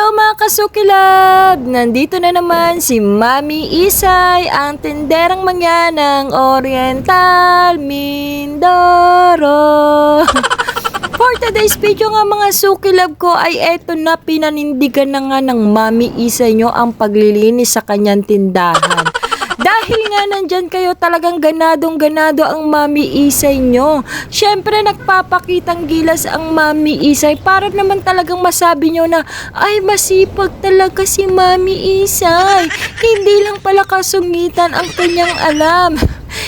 Hello mga kasukilab! Nandito na naman si Mami Isay, ang tinderang mangyan ng Oriental Mindoro. For today's video nga mga sukilab ko ay eto na, pinanindigan na nga ng Mami Isay nyo ang paglilinis sa kanyang tindahan. Dahil nga nandyan kayo, talagang ganadong-ganado ang Mami Isay nyo. Siyempre, nagpapakitang gilas ang Mami Isay para naman talagang masabi nyo na, ay, masipag talaga si Mami Isay. Hindi lang pala kasungitan ang kanyang alam.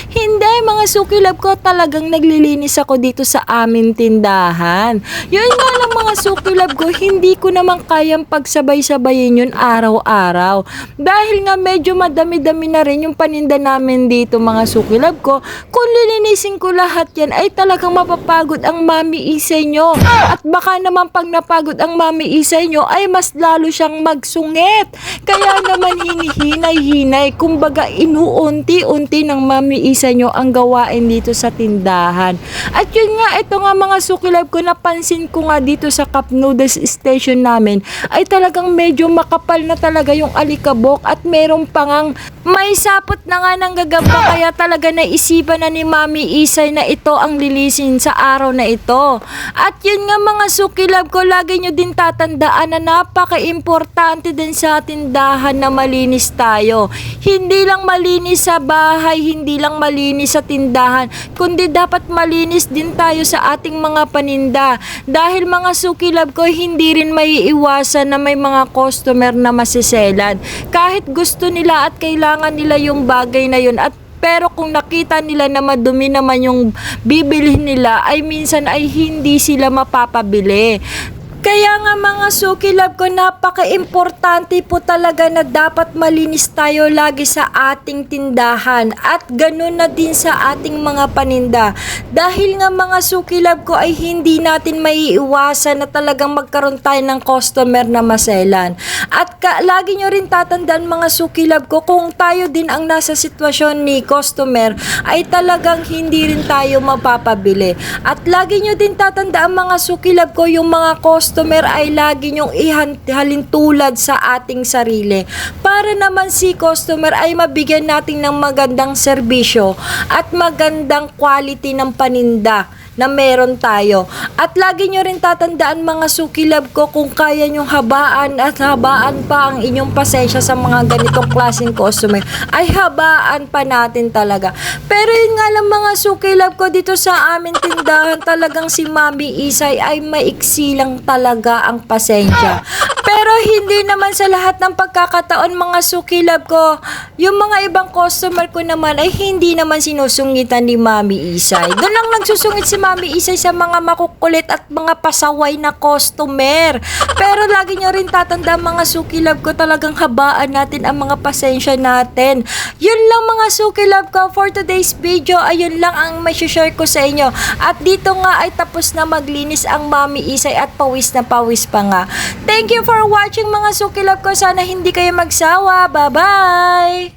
Hindi, mga sukilab ko, talagang naglilinis ako dito sa amin tindahan. Yun nga lang mga sukilab ko, hindi ko naman kayang pagsabay-sabayin yun araw-araw. Dahil nga medyo madami-dami na rin yung paninda namin dito mga sukilab ko. Kung lilinisin ko lahat yan, ay talagang mapapagod ang Mami Isay nyo. At baka naman pag napagod ang Mami Isay nyo, ay mas lalo siyang magsungit. Kaya naman hinihinay-hinay, kumbaga inuunti-unti ng Mami Isay nyo ang gawain dito sa tindahan. At yun nga, ito nga mga sukilab ko, napansin ko nga dito sa Cup Noodles Station namin, ay talagang medyo makapal na talaga yung alikabok at meron pang may sapot na nga ng gagamba, kaya talaga naisipan na ni Mami Isay na ito ang lilisin sa araw na ito. At yun nga mga sukilab ko, lagi nyo din tatandaan na napaka-importante din sa tindahan na malinis tayo. Hindi lang malinis sa bahay, hindi lang malinis sa tindahan, kundi dapat malinis din tayo sa ating mga paninda. Dahil mga sukilab ko, hindi rin maiiwasan na may mga customer na masiselan. Kahit gusto nila at kailangan nila yung bagay na yun, at pero kung nakita nila na madumi naman yung bibili nila, ay minsan ay hindi sila mapapabili. Kaya nga mga sukilab ko, napaka-importante po talaga na dapat malinis tayo lagi sa ating tindahan at ganun na din sa ating mga paninda. Dahil nga mga sukilab ko ay hindi natin maiiwasan na talagang magkaroon tayo ng customer na maselan. At lagi nyo rin tatandaan mga sukilab ko, kung tayo din ang nasa sitwasyon ni customer, ay talagang hindi rin tayo mapapabili. At lagi nyo din tatandaan mga sukilab ko, yung mga customer ay lagi nyong ihalin tulad sa ating sarili para naman si customer ay mabigyan natin ng magandang serbisyo at magandang quality ng paninda na meron tayo. At lagi nyo rin tatandaan mga sukilab ko, kung kaya nyong habaan at habaan pa ang inyong pasensya sa mga ganitong klaseng customer, ay habaan pa natin talaga. Pero yun nga lang mga sukilab ko, dito sa amin tindahan, talagang si Mami Isay ay maiksi lang talaga ang pasensya. Pero hindi naman sa lahat ng pagkakataon mga sukilab ko, yung mga ibang customer ko naman ay hindi naman sinusungitan ni Mami Isay. Doon lang nagsusungit si Mami Isay sa mga makukulit at mga pasaway na customer. Pero lagi nyo rin tatanda mga sukilab ko, talagang habaan natin ang mga pasensya natin. Yun lang mga sukilab ko for today's video. Ayun lang ang may share ko sa inyo. At dito nga ay tapos na maglinis ang Mami Isay at pawis na pawis pa nga. Thank you for watching mga sukilab ko. Sana hindi kayo magsawa. Bye-bye!